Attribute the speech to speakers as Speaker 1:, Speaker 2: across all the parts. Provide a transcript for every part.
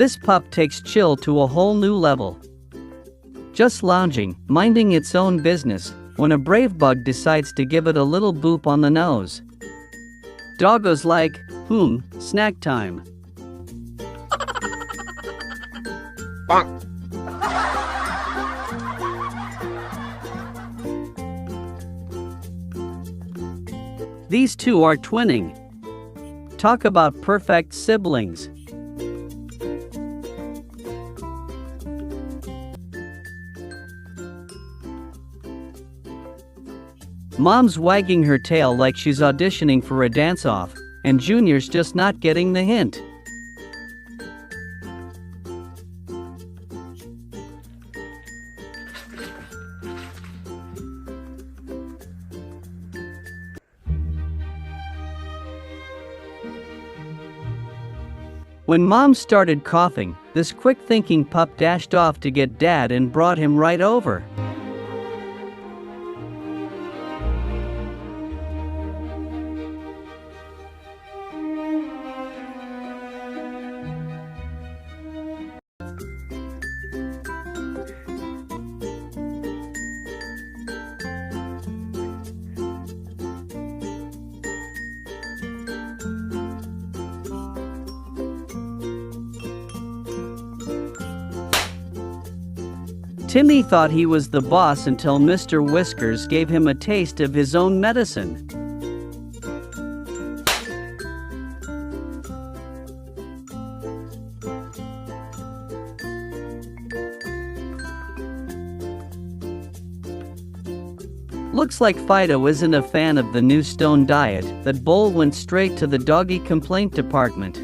Speaker 1: This pup takes chill to a whole new level. Just lounging, minding its own business, when a brave bug decides to give it a little boop on the nose. Doggo's like, snack time.
Speaker 2: Bonk.
Speaker 1: These two are twinning. Talk about perfect siblings. Mom's wagging her tail like she's auditioning for a dance-off, and Junior's just not getting the hint. When Mom started coughing, this quick-thinking pup dashed off to get Dad and brought him right over. Timmy thought he was the boss until Mr. Whiskers gave him a taste of his own medicine. Looks like Fido isn't a fan of the new stone diet. That bowl went straight to the doggy complaint department.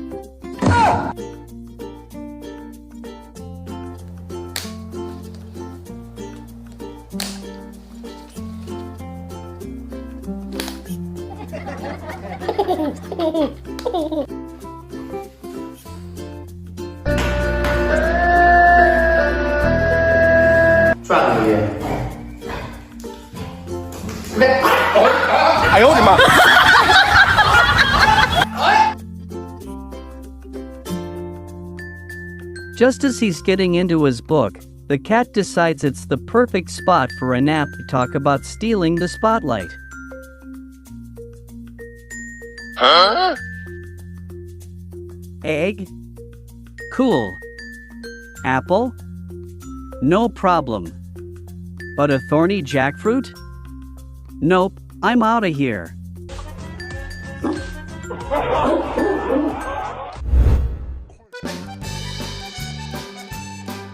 Speaker 1: Just as he's getting into his book, the cat decides it's the perfect spot for a nap to talk about stealing the spotlight.
Speaker 2: Huh?
Speaker 1: Egg? Cool. Apple? No problem. But a thorny jackfruit? Nope, I'm outta here.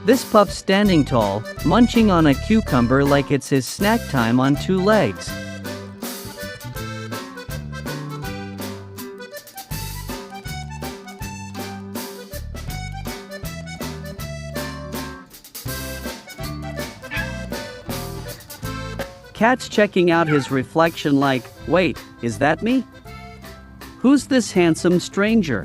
Speaker 1: This pup's standing tall, munching on a cucumber like it's his snack time on two legs. Cat's checking out his reflection like, wait, is that me? Who's this handsome stranger?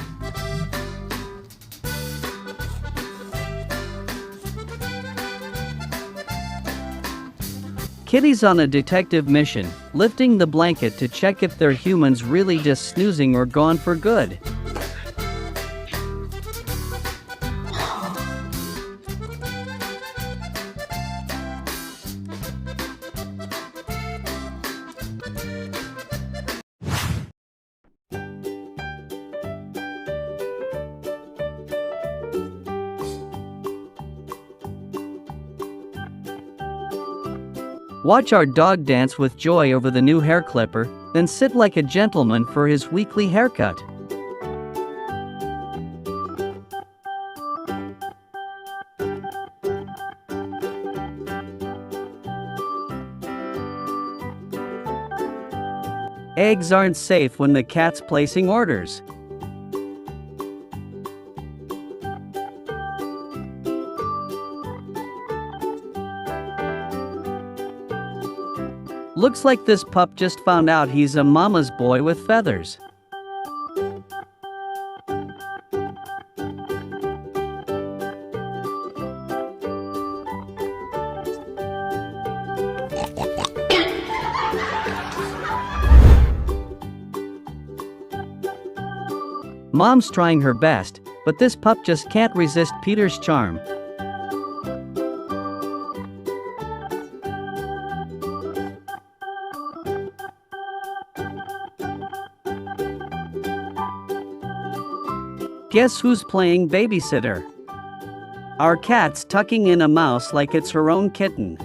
Speaker 1: Kitty's on a detective mission, lifting the blanket to check if their humans really just snoozing or gone for good. Watch our dog dance with joy over the new hair clipper, then sit like a gentleman for his weekly haircut. Eggs aren't safe when the cat's placing orders. Looks like this pup just found out he's a mama's boy with feathers. Mom's trying her best, but this pup just can't resist Peter's charm. Guess who's playing babysitter? Our cat's tucking in a mouse like it's her own kitten.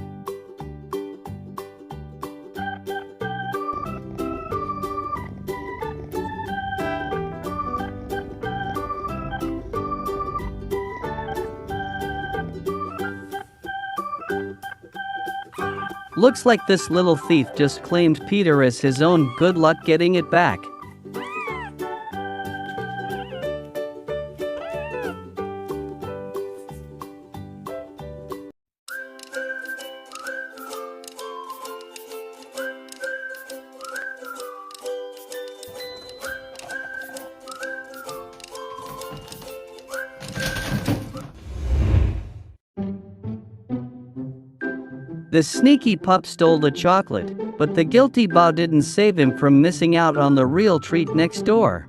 Speaker 1: Looks like this little thief just claimed Peter as his own. Good luck getting it back. The sneaky pup stole the chocolate, but the guilty paw didn't save him from missing out on the real treat next door.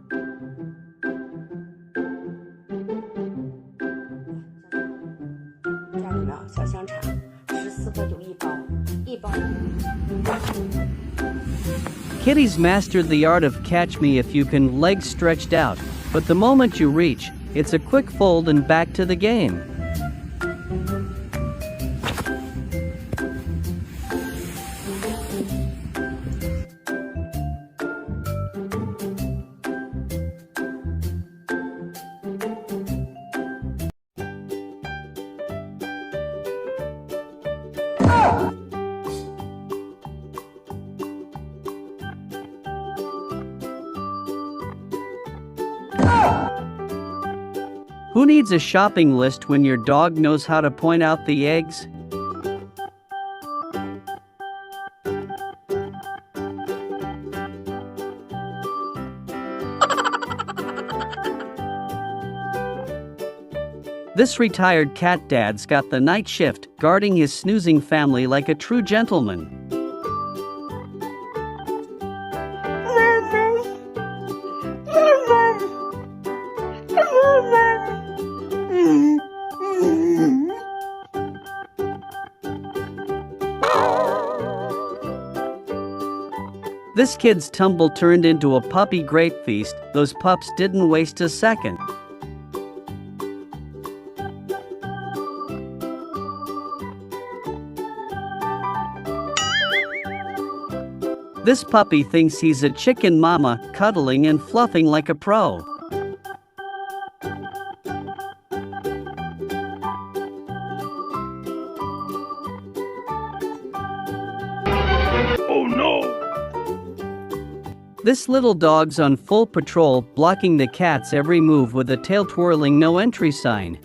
Speaker 1: Kitty's mastered the art of catch me if you can, legs stretched out, but the moment you reach, it's a quick fold and back to the game. Who needs a shopping list when your dog knows how to point out the eggs? This retired cat dad's got the night shift, guarding his snoozing family like a true gentleman. This kid's tumble turned into a puppy grape feast. Those pups didn't waste a second. This puppy thinks he's a chicken mama, cuddling and fluffing like a pro.
Speaker 2: Oh no!
Speaker 1: This little dog's on full patrol, blocking the cat's every move with a tail-twirling no entry sign.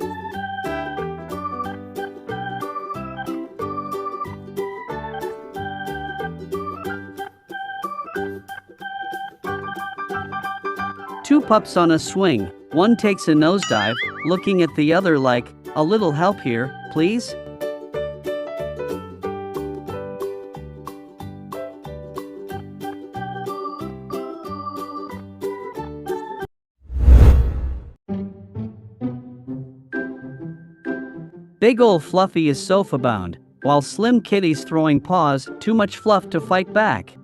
Speaker 1: Two pups on a swing. One takes a nosedive, looking at the other like, "A little help here, please?" Big ol' Fluffy is sofa-bound, while Slim Kitty's throwing paws, too much fluff to fight back.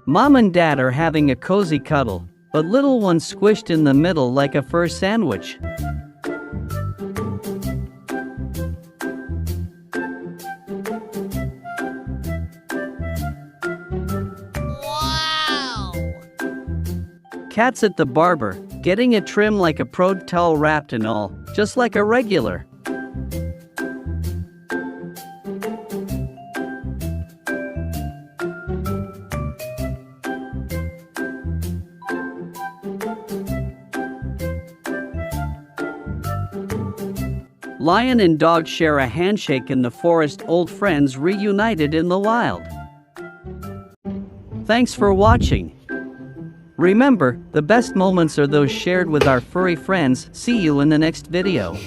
Speaker 1: Mom and Dad are having a cozy cuddle, but little one's squished in the middle like a fur sandwich. Cat's at the barber, getting a trim like a pro, towel wrapped and all, just like a regular. Lion and dog share a handshake in the forest. Old friends reunited in the wild. Thanks for watching. Remember, the best moments are those shared with our furry friends. See you in the next video.